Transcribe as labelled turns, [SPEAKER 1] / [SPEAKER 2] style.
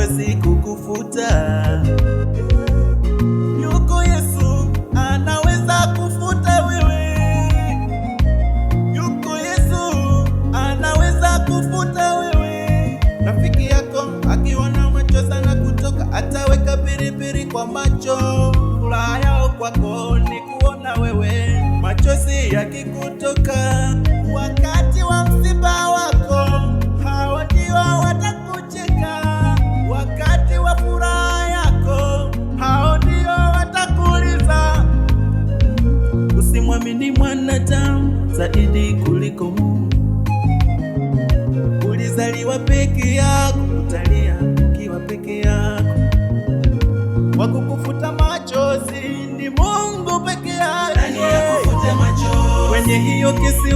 [SPEAKER 1] hawezi kukufuta. Yuko Yesu anaweza kufuta wewe. Yuko Yesu anaweza kufuta wewe. Rafiki yako akiwa na machozi sana kutoka, ataweka piripiri kwa macho. Furaha yao kwako ni kuona wewe machozi yakikutoka. Wakati wa msiba wako, hao ndio watakucheka. Wakati wa furaha yako, hao ndio watakuuliza. Usimwamini mwanadamu zaidi kuliko Mungu. Ulizaliwa peke yako, utalia ukiwa peke yako. Wakukufuta machozi ni Mungu peke yake. Kwenye hiyo kesi